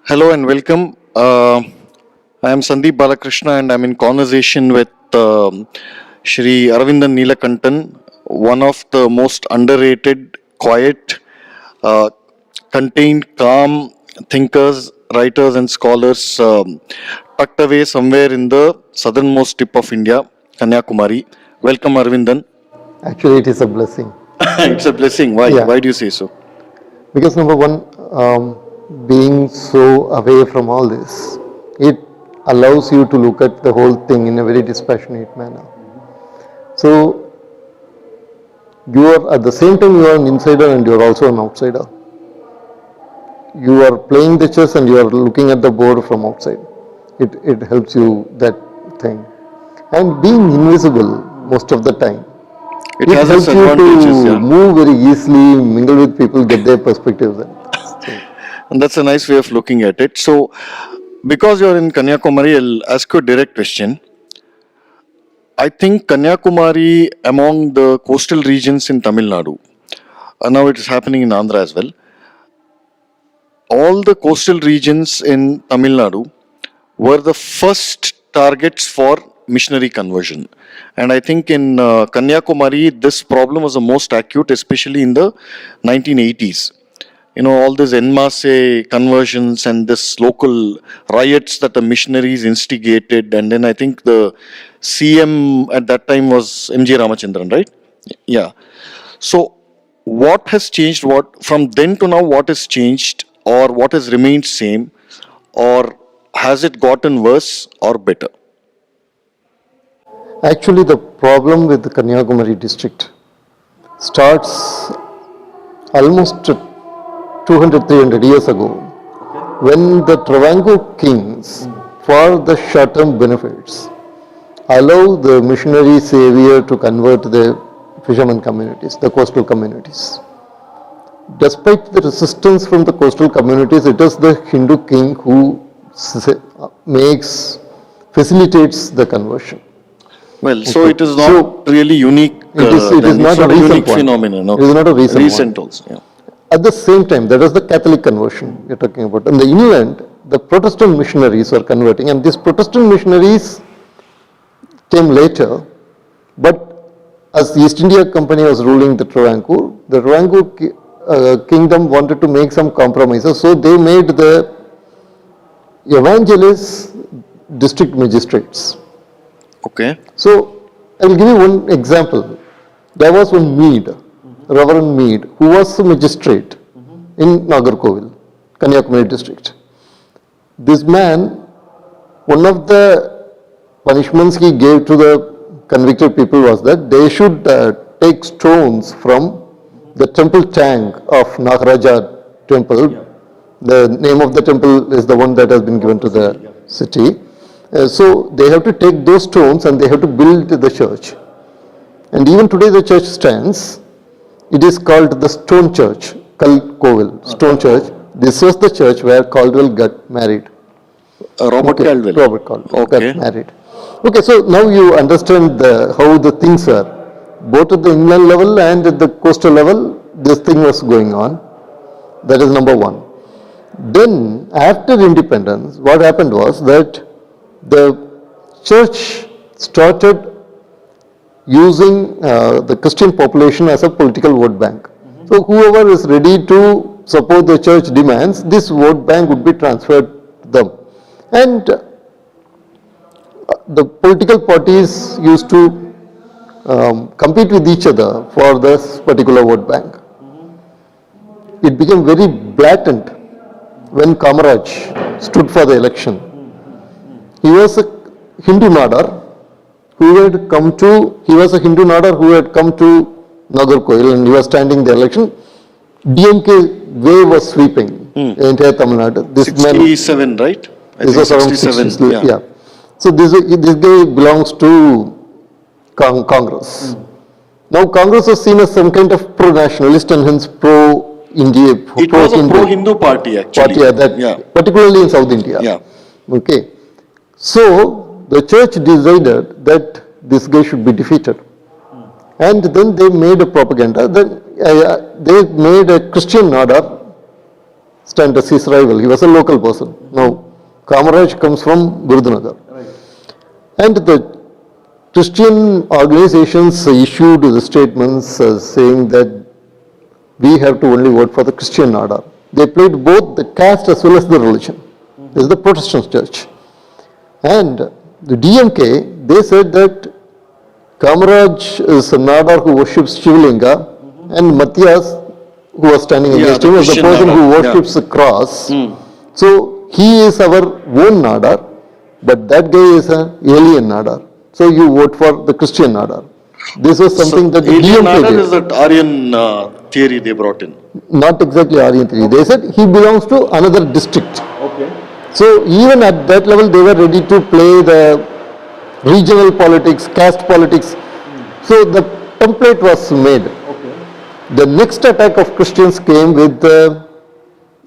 Hello and welcome. I am Sandeep Balakrishna and I'm in conversation with Shri Aravindan Neelakandan, one of the most underrated, quiet, uh, contained, calm thinkers, writers, and scholars tucked away somewhere in the southernmost tip of India, Kanyakumari. Welcome, Aravindan. Actually, it is a blessing. It's a blessing. Why? Yeah. Why do you say so? Because number one, being so away from all this, it allows you to look at the whole thing in a very dispassionate manner. So, you are at the same time you are an insider and you are also an outsider. You are playing the chess and you are looking at the board from outside. It helps you that thing. And being invisible most of the time, It it has helps its you advantages, to yeah. move very easily, mingle with people, get their perspectives. And that's a nice way of looking at it. So, because you're in Kanyakumari, I'll ask you a direct question. I think Kanyakumari, among the coastal regions in Tamil Nadu, now it is happening in Andhra as well. All the coastal regions in Tamil Nadu were the first targets for missionary conversion. And I think in Kanyakumari, this problem was the most acute, especially in the 1980s. All these en masse conversions and this local riots that the missionaries instigated. And then I think the CM at that time was MG Ramachandran, right? Yeah. So what has changed? What from then to now, what has changed or what has remained same, or has it gotten worse or better? Actually, the problem with the Kanyakumari district starts almost 200, 300 years ago when the Travancore kings, for the short-term benefits, allow the missionary savior to convert the fishermen communities, the coastal communities. Despite the resistance from the coastal communities, it is the Hindu king who facilitates the conversion. Well, so it is not really unique. It is not a unique recent phenomenon. It is not a recent one. also. Yeah. At the same time, that is the Catholic conversion you're talking about. In the inland, the Protestant missionaries were converting, and these Protestant missionaries came later. But as the East India Company was ruling the Travancore kingdom wanted to make some compromises, so they made the evangelists district magistrates. Okay. So I will give you one example. There was one Mead, Reverend Mead, who was a magistrate in Nagarkovil, Kanyakumari district. This man, one of the punishments he gave to the convicted people was that they should take stones from the temple tank of Nagaraja temple. Yeah. The name of the temple is the one that has been given to the city. So they have to take those stones and they have to build the church. And even today the church stands. It is called the Stone Church, Kalkovil, Stone Church. This was the church where Caldwell got married. Robert Caldwell. Robert Caldwell got married. Okay, so now you understand how the things are. Both at the inland level and at the coastal level, this thing was going on. That is number one. Then, after independence, what happened was that the church started using the Christian population as a political vote bank. So whoever is ready to support the church demands, this vote bank would be transferred to them. And the political parties used to compete with each other for this particular vote bank. It became very blatant when Kamaraj stood for the election. He was a Hindu Nadar who had come to Nagarkoil and he was standing the election. DMK wave was sweeping the entire Tamil Nadu. This 67, man, right? This was around 67. Yeah. So this guy belongs to Congress. Now Congress was seen as some kind of pro-nationalist and hence pro-India. It was a pro-Hindu party actually. Particularly in South India. Yeah. Okay. So the church decided that this guy should be defeated. And then they made a propaganda. Then they made a Christian Nadar stand as his rival. He was a local person. Now, Kamaraj comes from Virudhunagar. And the Christian organizations issued the statements saying that we have to only vote for the Christian order. They played both the caste as well as the religion. This is the Protestant church. And the DMK, they said that Kamaraj is a Nadar who worships Shivalinga, and Matthias, who was standing against him, was the person who worships the cross. So he is our own Nadar, but that guy is an alien Nadar. So you vote for the Christian Nadar. This was something that the alien DMK Nadar did. is that Aryan theory they brought in. Not exactly Aryan theory. They said he belongs to another district. Okay. So even at that level, they were ready to play the regional politics, caste politics. So the template was made. The next attack of Christians came with the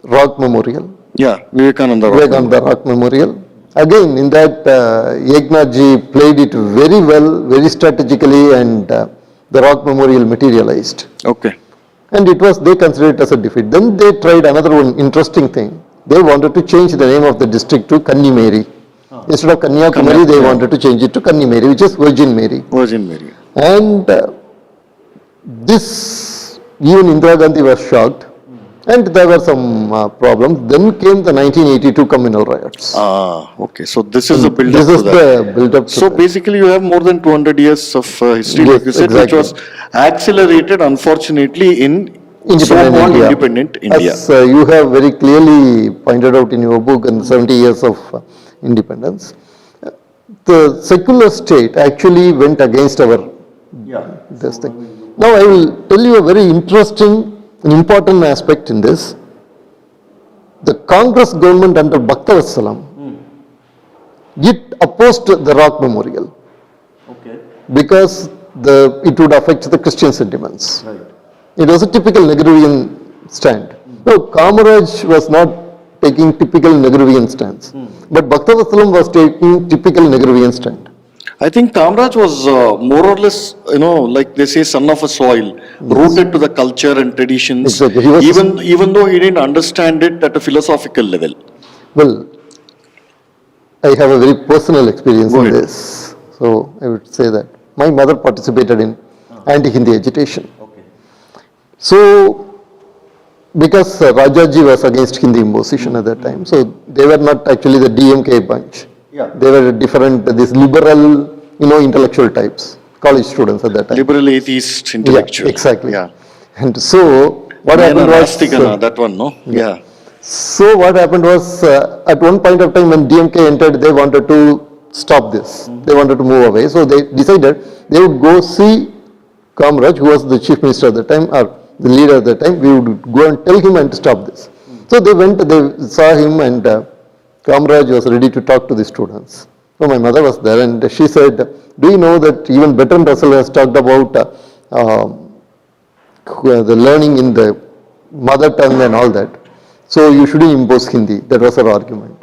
Rock Memorial. Yeah, Vivekananda Rock Memorial. Again, in that, Eknathji played it very well, very strategically, and the Rock Memorial materialized. Okay. And it was, they considered it as a defeat. Then they tried another one interesting thing. They wanted to change the name of the district to Kannimeri. Instead of Kanyakumari, they wanted to change it to Kannimeri, which is Virgin Mary. Virgin Mary. And this, even Indira Gandhi was shocked. And there were some problems. Then came the 1982 communal riots. Okay. So this is the build-up This is to that. the build-up to So that. basically you have more than 200 years of history, Yes, like you said, exactly. which was accelerated, unfortunately, in Independent so-called India. independent India. As you have very clearly pointed out in your book, in 70 years of independence, the secular state actually went against our this thing. Now I will tell you a very interesting and important aspect in this. The Congress government under Bhaktavasalam, it opposed the Rock Memorial because it would affect the Christian sentiments. It was a typical Nehruvian stand. No, Kamaraj was not taking typical Nehruvian stance, but Bhaktavasalam was taking typical Nehruvian stand. I think Kamraj was more or less, like they say, son of a soil, rooted to the culture and traditions, Exactly. He was even though he didn't understand it at a philosophical level. Well, I have a very personal experience Go in ahead. this. So I would say that my mother participated in anti-Hindi agitation. So, because Rajaji was against Hindi imposition at that time, so they were not actually the DMK bunch. They were different, these liberal, intellectual types, college students at that time. Liberal atheist intellectual. Yeah, exactly. Yeah. And so, what happened was... that one, no? Yeah. So what happened was, at one point of time when DMK entered, they wanted to stop this. They wanted to move away. So they decided they would go see Kamaraj, who was the chief minister at the time, or the leader at the time. We would go and tell him and stop this. So they went, they saw him, and Kamaraj was ready to talk to the students. So my mother was there, and she said, do you know that even Bertrand Russell has talked about the learning in the mother tongue and all that. So you shouldn't impose Hindi. That was her argument.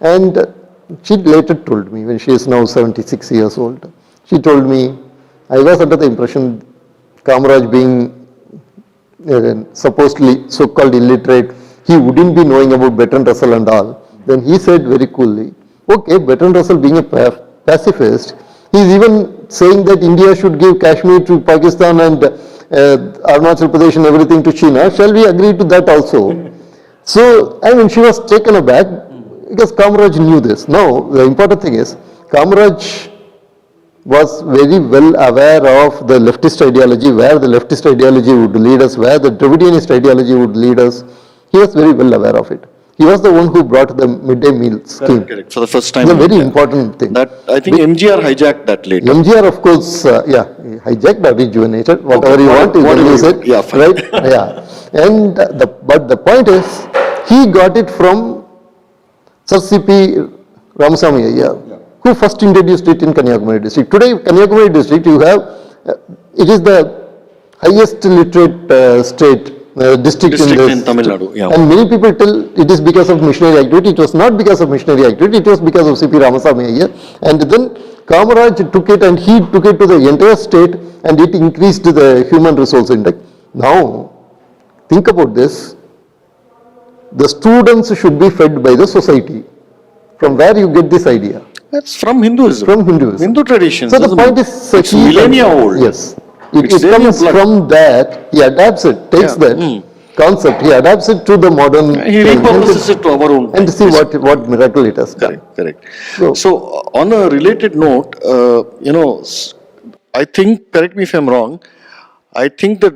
And she later told me, when she is now 76 years old, she told me, I was under the impression Kamaraj being supposedly so-called illiterate, he wouldn't be knowing about Bertrand Russell and all. Then he said very coolly, okay, Bertrand Russell being a pacifist, he is even saying that India should give Kashmir to Pakistan and Arunachal Pradesh and everything to China. Shall we agree to that also? So, she was taken aback because Kamaraj knew this. Now, the important thing is, Kamaraj was very well aware of the leftist ideology, where the leftist ideology would lead us, where the Dravidianist ideology would lead us. He was very well aware of it. He was the one who brought the midday meal scheme. Correct. For the first time. It's a very important thing. That I think MGR hijacked that later. MGR, of course, hijacked or rejuvenated, whatever you want, you can use it. Yeah, fine. Right? Yeah. And but the point is, he got it from Sir C.P. Ramasamy Iyer, who first introduced it in Kanyakumari district. Today, Kanyakumari district, you have, it is the highest literate state district in Tamil Nadu. Yeah. And many people tell it is because of missionary activity. It was not because of missionary activity, it was because of C.P. Ramasamy Iyer. And then Kamaraj took it and he took it to the entire state, and it increased the human resource index. Now, think about this. The students should be fed by the society. From where you get this idea? That's from Hinduism. From Hinduism. Hindu traditions. So the isn't point it? is, It's he- millennia old. Yes, It's it there in comes blood. from that. He adapts it, takes Yeah. that concept, he adapts it to the modern. He thing, repurposes it to our own. and see what miracle it has done. Correct. So- So, on a related note, I think, correct me if I'm wrong, I think the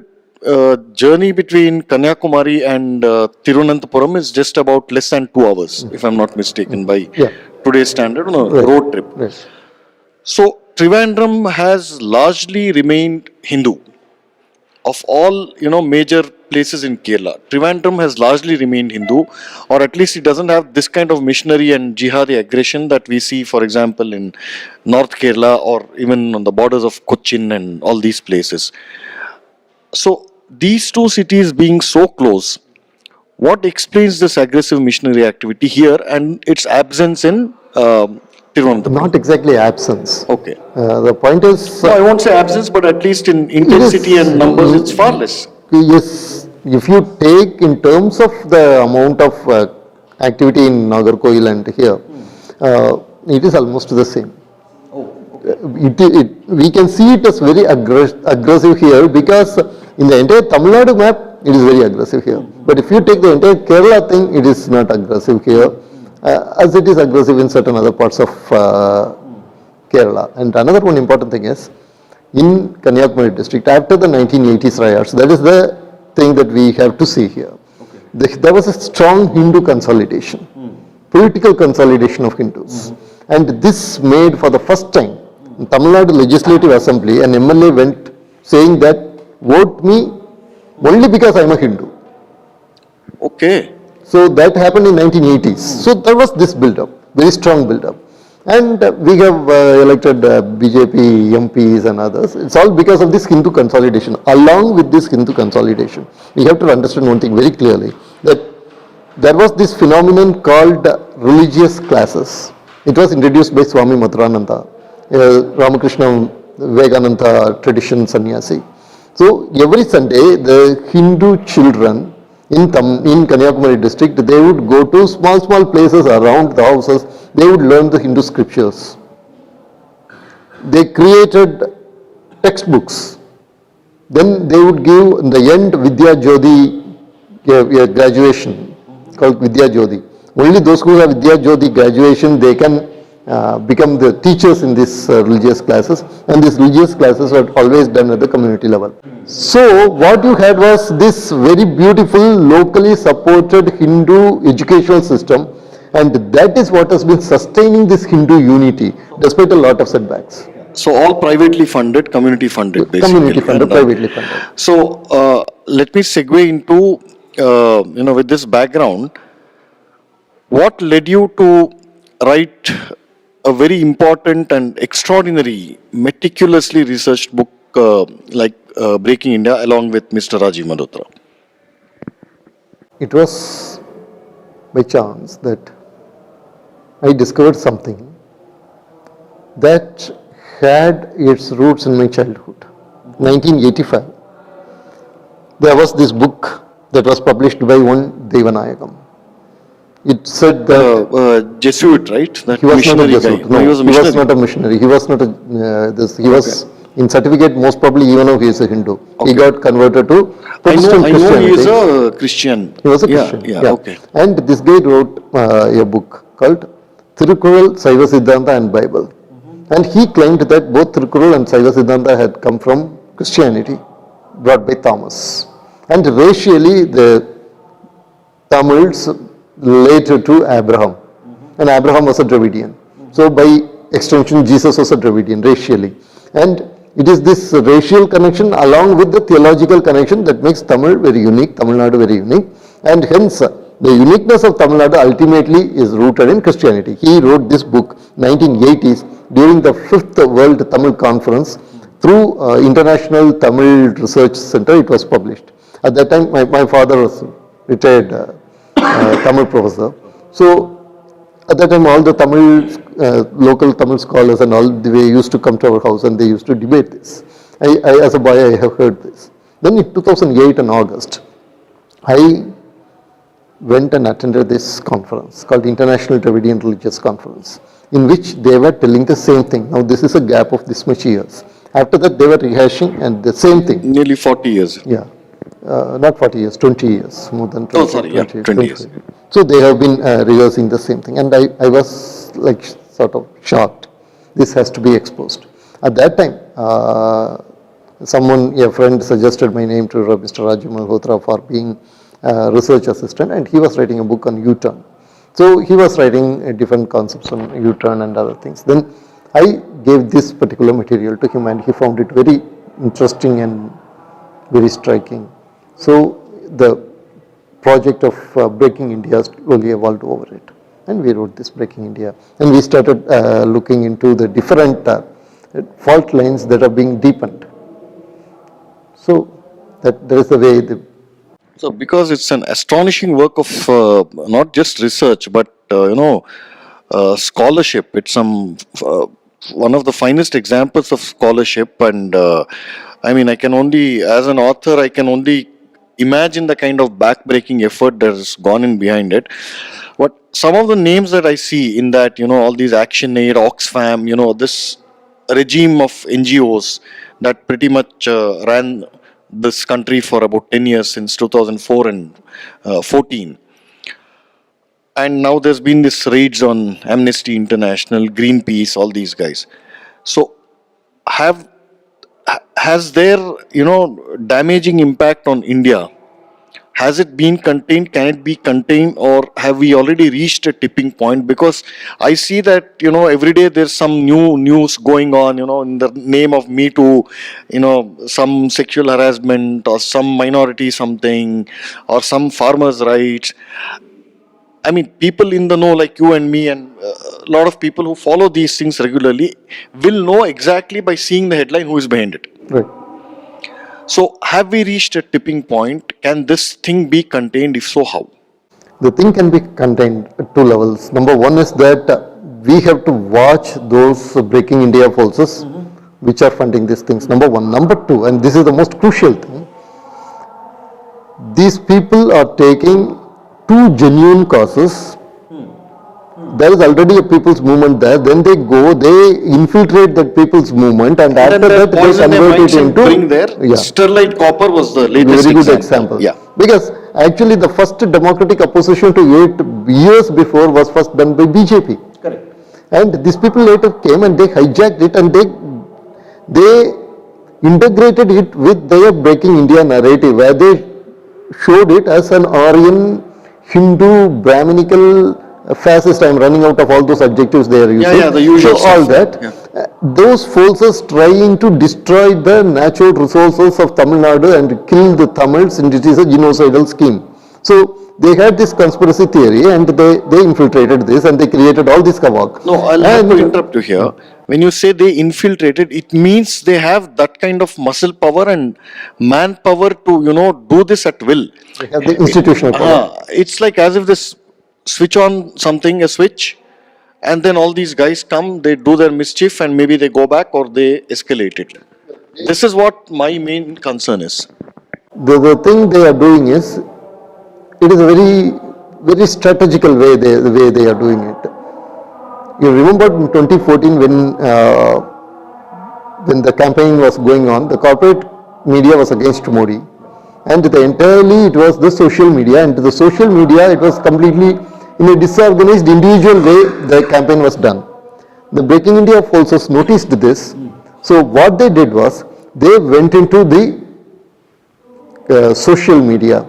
journey between Kanyakumari and Thiruvananthapuram is just about less than 2 hours, if I'm not mistaken, by Yeah. today's standard, on a Right. road trip. Right. So, Trivandrum has largely remained Hindu. Of all major places in Kerala, Trivandrum has largely remained Hindu, or at least it doesn't have this kind of missionary and jihadi aggression that we see, for example, in North Kerala or even on the borders of Cochin and all these places. So these two cities being so close, what explains this aggressive missionary activity here and its absence in Thiruvananthapuram? Not exactly absence. Okay. The point is, No, I won't say absence, but at least in intensity and numbers, it's far less. yes, if you take in terms of the amount of activity in Nagarkoil and here, it is almost the same. We can see it as very aggressive here because in the entire Tamil Nadu map, it is very aggressive here. But if you take the entire Kerala thing, it is not aggressive here, as it is aggressive in certain other parts of Kerala. And another one important thing is, in Kanyakumari district, after the 1980s riots, that is the thing that we have to see here. There was a strong Hindu consolidation, political consolidation of Hindus. And this made for the first time, in Tamil Nadu Legislative Assembly, an MLA went saying that, vote me only because I am a Hindu. Okay. So that happened in 1980s. So there was this build-up, very strong build-up. And we have elected BJP MPs and others. It's all because of this Hindu consolidation. Along with this Hindu consolidation, we have to understand one thing very clearly, that there was this phenomenon called religious classes. It was introduced by Swami Madhurananda, Ramakrishna Vivekananda tradition sannyasi. So every Sunday, the Hindu children in Kanyakumari district, they would go to small places around the houses, they would learn the Hindu scriptures. They created textbooks. Then they would give in the end Vidya Jyoti a graduation called Vidya Jyoti. Only those who have Vidya Jyoti graduation, they can become the teachers in these religious classes, and these religious classes were always done at the community level. So what you had was this very beautiful locally supported Hindu educational system, and that is what has been sustaining this Hindu unity despite a lot of setbacks. So all privately funded, community funded, basically. Community funded, And, privately funded. So let me segue into with this background. What led you to write a very important and extraordinary, meticulously researched book like Breaking India, along with Mr. Rajiv Malhotra? It was by chance that I discovered something that had its roots in my childhood. 1985. There was this book that was published by one Devanayagam. It said that Jesuit, right? That he was not a missionary Jesuit. guy. No, he was a he missionary. was not a missionary. He was not a he was in certificate most probably even though he is a Hindu. He got converted to Protestant I know he Christianity. is a Christian. He was a Christian. Yeah, okay. And this guy wrote a book called Thirukural, Saiva Siddhanta and Bible. And he claimed that both Thirukural and Saiva Siddhanta had come from Christianity, brought by Thomas. And racially, the Tamils related to Abraham. And Abraham was a Dravidian. So by extension, Jesus was a Dravidian racially. And it is this racial connection along with the theological connection that makes Tamil very unique, Tamil Nadu very unique. And hence, the uniqueness of Tamil Nadu ultimately is rooted in Christianity. He wrote this book 1980s during the 5th World Tamil Conference through International Tamil Research Center. It was published. At that time, my father was retired Tamil professor. So at that time, all the local Tamil scholars and all, they used to come to our house and they used to debate this. As a boy, I have heard this. Then in 2008 in August, I went and attended this conference called International Dravidian Religious Conference, in which they were telling the same thing. Now this is a gap of this much years. After that they were rehashing and the same thing. Nearly 40 years. Yeah. Not 40 years, 20 years, more than 20, Oh, sorry, yeah, 20 years. So they have been rehearsing the same thing, and I was like sort of shocked. This has to be exposed. At that time, a friend suggested my name to Mr. Raju Malhotra for being a research assistant, and he was writing a book on U-turn. So he was writing different concepts on U-turn and other things. Then I gave this particular material to him, and he found it very interesting and very striking. So the project of Breaking India slowly evolved over it, and we wrote this Breaking India, and we started looking into the different fault lines that are being deepened. So that is the way. So, because it's an astonishing work of not just research, but scholarship. It's one of the finest examples of scholarship, and I mean, as an author, I can only imagine the kind of backbreaking effort that has gone in behind it. But some of the names that I see in that, all these Action Aid, Oxfam, this regime of NGOs that pretty much ran this country for about 10 years since 2004 and 14. And now there's been this raids on Amnesty International, Greenpeace, all these guys. So has their damaging impact on India, has it been contained, can it be contained, or have we already reached a tipping point? Because I see that every day there's some new news going on, in the name of Me Too, some sexual harassment or some minority something or some farmers' rights. I mean, people in the know like you and me and a lot of people who follow these things regularly will know exactly by seeing the headline who is behind it. Right. So, have we reached a tipping point? Can this thing be contained? If so, how? The thing can be contained at two levels. Number one is that we have to watch those Breaking India forces which are funding these things. Number one. Number two, and this is the most crucial thing, these people are taking two genuine causes. There is already a people's movement there. Then they go, they infiltrate that people's movement, and after that they convert it into. Bring there. Sterlite copper was the latest very good example. Yeah. Because actually the first democratic opposition to it years before was first done by BJP. Correct. And these people later came and they hijacked it and they integrated it with their Breaking India narrative, where they showed it as an Aryan, Hindu, Brahminical, fascist. I'm running out of all those adjectives they are using. Yeah, the usual so all stuff. that, those forces trying to destroy the natural resources of Tamil Nadu and kill the Tamils, and it is a genocidal scheme. So they had this conspiracy theory and they infiltrated this and they created all this havoc. No, I'll have to interrupt you here. When you say they infiltrated, it means they have that kind of muscle power and manpower to, do this at will. They have the institutional power. It's like as if this switch on something, a switch, and then all these guys come, they do their mischief and maybe they go back or they escalate it. This is what my main concern is. The thing they are doing is, it is a very, very strategical way, the way they are doing it. You remember in 2014 when the campaign was going on, the corporate media was against Modi. And entirely it was the social media, and the social media, it was completely in a disorganized individual way the campaign was done. The Breaking India forces noticed this. So what they did was, they went into the social media,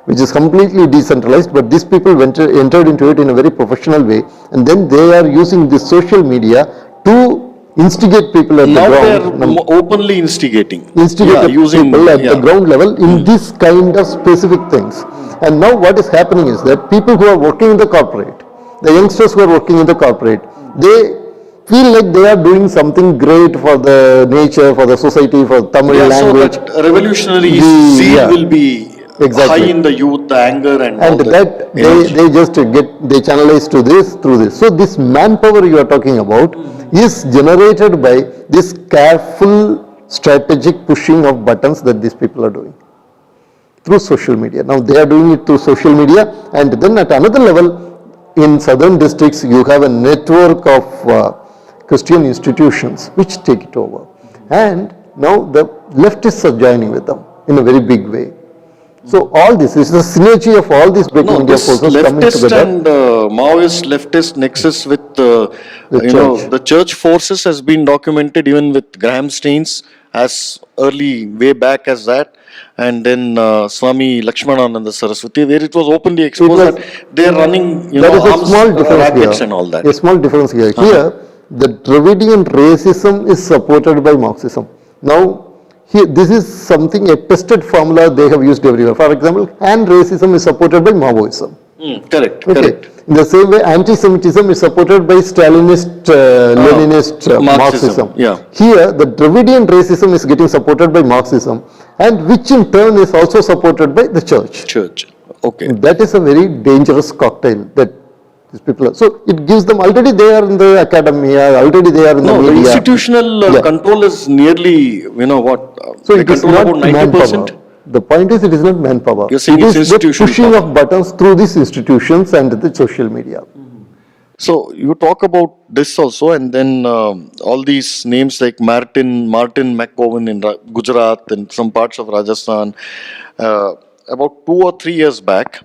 which is completely decentralized, but these people entered into it in a very professional way, and then they are using this social media to instigate people at the ground. Now they are openly instigating. Using people at the ground level in this kind of specific things. And now what is happening is that people who are working in the corporate, the youngsters who are working in the corporate, they feel like they are doing something great for the nature, for the society, for Tamil language. So that revolutionary zeal will be exactly high in the youth, the anger and all that they just they channelize to this through this. So this manpower you are talking about is generated by this careful strategic pushing of buttons that these people are doing. through social media. Now they are doing it through social media, and then at another level, in southern districts, you have a network of Christian institutions which take it over. And now the leftists are joining with them in a very big way. So all this is the synergy of all these breaking India forces coming leftist together. and Maoist leftist nexus with church. the church forces has been documented even with Graham Staines as early way back as that, and then Swami Lakshmanananda Saraswati, where it was openly exposed that they are running There is a arms small difference rackets here. and all that. A small difference here. Here, the Dravidian racism is supported by Marxism. Now, here, this is something, a tested formula they have used everywhere. For example, Han racism is supported by Maoism. Correct, Okay. correct. In the same way, anti-Semitism is supported by Stalinist, Leninist Marxism. Yeah. Here, the Dravidian racism is getting supported by Marxism, and which in turn is also supported by the church. Church. Okay. That is a very dangerous cocktail that these people are. So it gives them, already they are in the academia, already they are in the No, the media. institutional control is nearly, So they it is control not about 90%. manpower. The point is, it is not manpower. You're saying it it's is the institutional pushing power. of buttons through these institutions and the social media. So you talk about this also, and then all these names like Martin McGowan in Gujarat and some parts of Rajasthan. About 2 or 3 years back,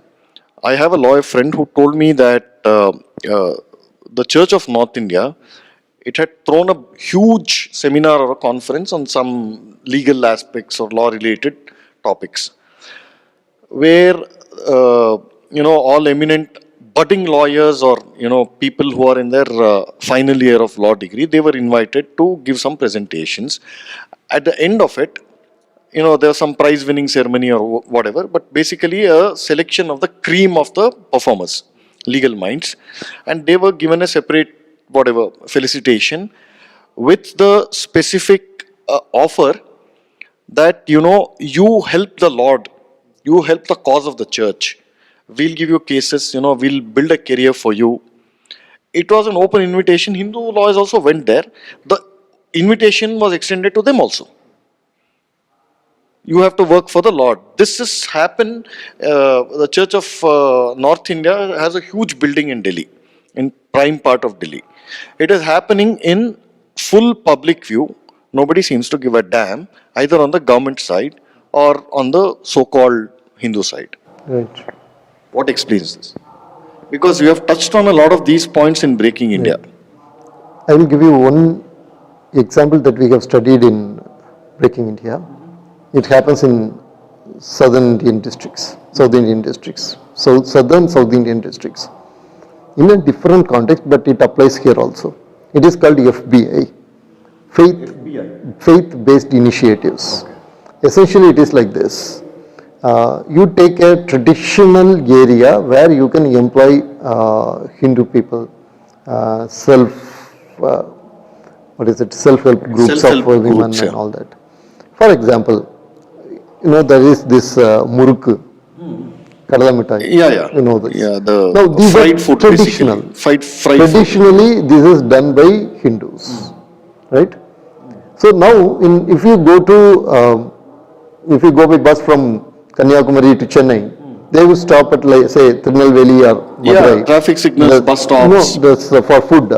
I have a lawyer friend who told me that the Church of North India, it had thrown a huge seminar or a conference on some legal aspects or law related topics, where all eminent budding lawyers or people who are in their final year of law degree, they were invited to give some presentations. At the end of it, there was some prize winning ceremony or whatever, but basically a selection of the cream of the performers, legal minds, and they were given a separate whatever felicitation with the specific offer that you help the Lord, you help the cause of the church, we'll give you cases, we'll build a career for you. It was an open invitation. Hindu lawyers also went there. The invitation was extended to them also. You have to work for the Lord. This has happened. The Church of North India has a huge building in Delhi, in prime part of Delhi. It is happening in full public view. Nobody seems to give a damn, either on the government side or on the so-called Hindu side. Right. What explains this? Because you have touched on a lot of these points in Breaking India. I will give you one example that we have studied in Breaking India. It happens in southern Indian districts, South Indian districts, southern South Indian districts. In a different context, but it applies here also. It is called FBI, faith-based initiatives. Okay. Essentially, it is like this. You take a traditional area where you can employ Hindu people, self-help groups of women and all that. For example, there is this muruk, kadala mithai. Yeah. You know this. Yeah, now, these fried are food, traditional. Traditionally, food. This is done by Hindus, right? So now, if you go by bus from Kanyakumari to Chennai, they will stop at, like, say, Tirunelveli or Madurai. Yeah, traffic signals, bus stops. That's for food.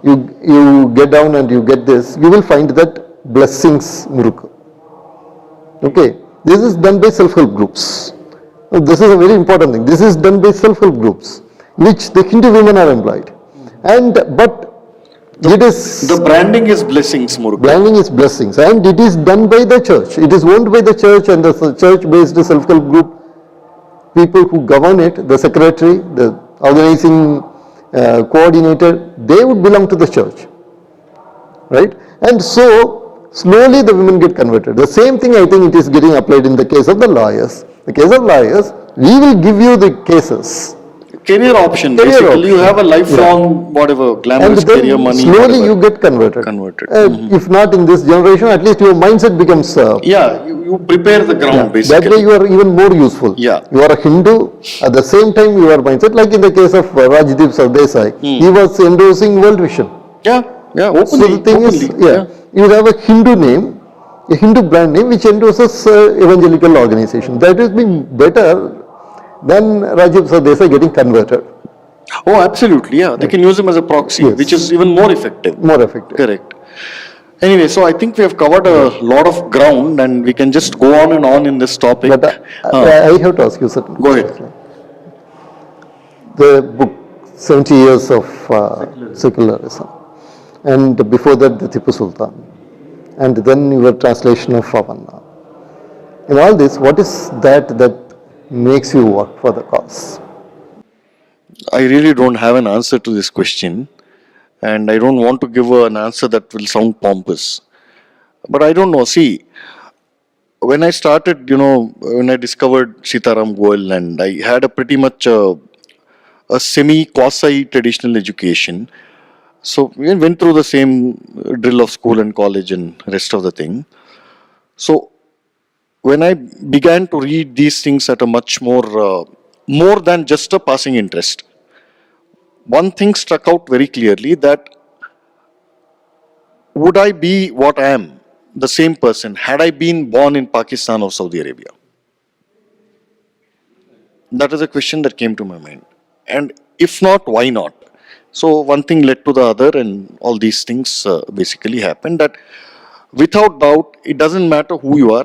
You get down and you get this. You will find that blessings muruk. Okay, this is done by self-help groups. Now, this is a very important thing. This is done by self-help groups, which the Hindu women are employed. But it is... The branding is blessings, Muruk. Branding is blessings, and it is done by the church. It is owned by the church, and the church-based self-help group, people who govern it, the secretary, the organizing coordinator, they would belong to the church, right? And so, slowly the women get converted. The same thing, I think, it is getting applied in the case of the lawyers. The case of lawyers, we will give you the cases. Career option, basically. You have a lifelong, glamorous career, money. Slowly you get converted. If not in this generation, at least your mindset becomes... you prepare the ground, basically. That way you are even more useful. Yeah. You are a Hindu, at the same time your mindset, like in the case of Rajdeep Sardesai, he was endorsing World Vision. Yeah, openly. So the thing is, you have a Hindu name, a Hindu brand name which endorses evangelical organization. That has been better than Rajiv Sadesai getting converted. Oh, absolutely. Yeah, they can use him as a proxy, Yes. which is even more effective. More effective. Correct. Anyway, so I think we have covered a lot of ground, and we can just go on and on in this topic. But I have to ask you certain Go ahead. questions. The book 70 Years of Secularism, and before that the Tipu Sultan, and then your translation of Ravanna. In all this, what is that makes you work for the cause? I really don't have an answer to this question, and I don't want to give an answer that will sound pompous. But I don't know. See, when I started, when I discovered Sitaram Goel, and I had a pretty much a semi quasi traditional education. So we went through the same drill of school and college and rest of the thing. So when I began to read these things at a much more than just a passing interest, one thing struck out very clearly, that would I be what I am, the same person, had I been born in Pakistan or Saudi Arabia? That is a question that came to my mind. And if not, why not? So one thing led to the other, and all these things basically happened. That without doubt, it doesn't matter who you are.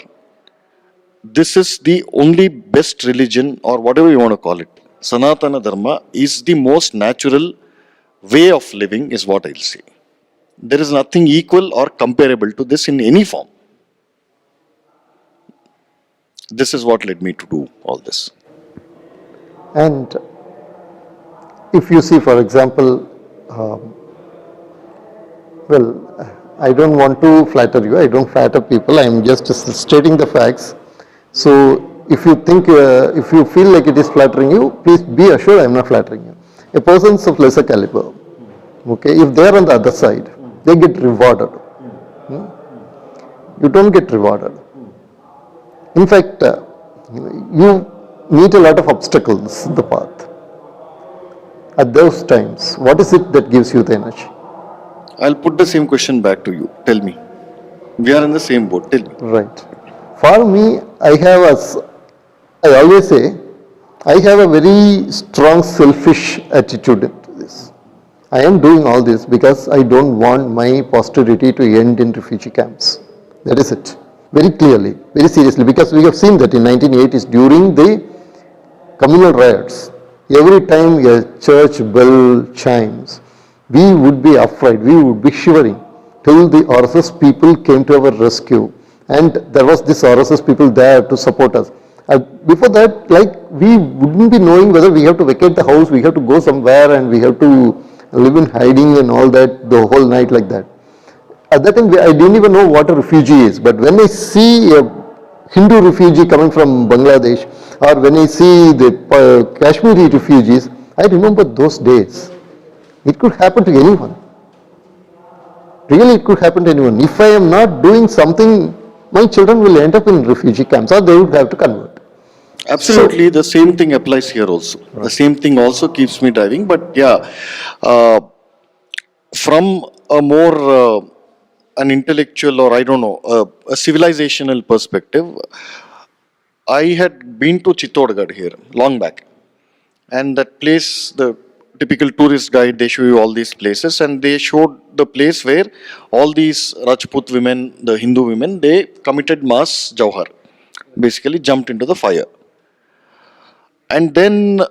This is the only best religion, or whatever you want to call it. Sanatana Dharma is the most natural way of living, is what I'll say. There is nothing equal or comparable to this in any form. This is what led me to do all this. And if you see, for example, I don't want to flatter you, I don't flatter people, I am just stating the facts. So if you think, if you feel like it is flattering you, please be assured I am not flattering you. A person of lesser caliber, okay, if they are on the other side, they get rewarded. You don't get rewarded. In fact, you meet a lot of obstacles in the path. At those times, what is it that gives you the energy? I'll put the same question back to you. Tell me. We are in the same boat. Tell me. Right. For me, I always say, I have a very strong selfish attitude into this. I am doing all this because I don't want my posterity to end in refugee camps. That is it. Very clearly, very seriously, because we have seen that in 1980s during the communal riots, every time a church bell chimes, we would be afraid, we would be shivering till the RSS people came to our rescue, and there was this RSS people there to support us. Before that, like, we wouldn't be knowing whether we have to vacate the house, we have to go somewhere, and we have to live in hiding and all that the whole night like that. At that time, I didn't even know what a refugee is, but when I see a Hindu refugee coming from Bangladesh, or when I see the Kashmiri refugees, I remember those days. It could happen to anyone. Really, it could happen to anyone. If I am not doing something, my children will end up in refugee camps, or they would have to convert. Absolutely, the same thing applies here also. Right. The same thing also keeps me driving. But yeah, from a more an intellectual, or I don't know, a civilizational perspective, I had been to Chittorgarh here long back, and that place, the typical tourist guide, they show you all these places, and they showed the place where all these Rajput women, the Hindu women, they committed mass jauhar, basically jumped into the fire. And then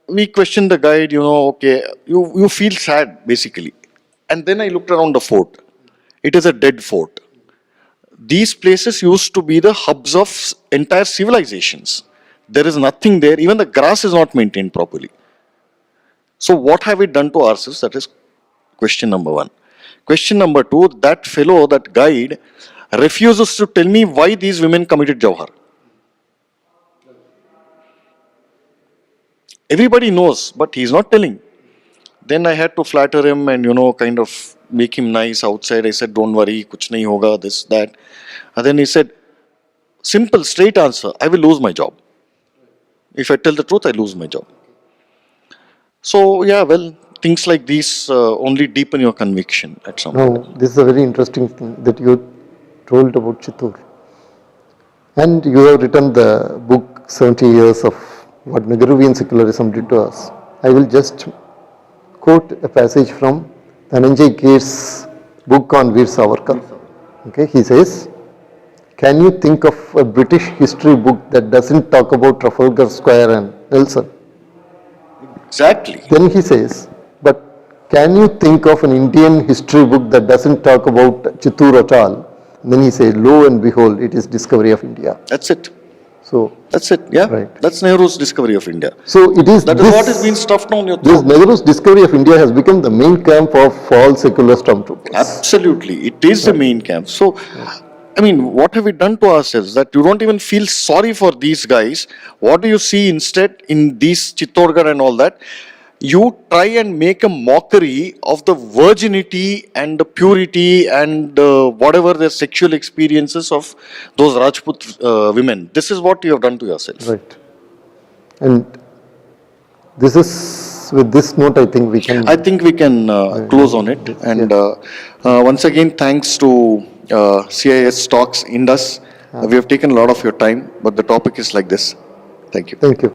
we questioned the guide, okay, you feel sad basically. And then I looked around the fort. It is a dead fort. These places used to be the hubs of entire civilizations. There is nothing there. Even the grass is not maintained properly. So what have we done to ourselves? That is question number one. Question number two, that fellow, that guide, refuses to tell me why these women committed jauhar. Everybody knows, but he's not telling. Then I had to flatter him and, kind of make him nice outside. I said, don't worry, kuch nahi hoga, this, that. And then he said, simple, straight answer, I will lose my job. If I tell the truth, I lose my job. So, yeah, well, things like these only deepen your conviction at some point. No, this is a very interesting thing that you told about Chittor. And you have written the book 70 Years of what Nehruvian Secularism did to us. I will just quote a passage from Dhananjay Kate's book on Veer Savarkar. Okay, he says, can you think of a British history book that doesn't talk about Trafalgar Square and Nelson? Exactly. Then he says, but can you think of an Indian history book that doesn't talk about Chittor at all? And then he says, lo and behold, it is Discovery of India. That's it. So That's it. Yeah. Right. That's Nehru's discovery of India. So it is That is this, what has been stuffed down your this throat. Nehru's discovery of India has become the main camp of all secular stormtroopers. Absolutely. It is the main camp. So, I mean, what have we done to ourselves that you don't even feel sorry for these guys? What do you see instead in these Chittorgarh and all that? You try and make a mockery of the virginity and the purity and whatever their sexual experiences of those Rajput women. This is what you have done to yourself. Right. And this is, with this note, I think we can. I think we can close on it. And once again, thanks to CIS Talks Indus. We have taken a lot of your time, but the topic is like this. Thank you. Thank you.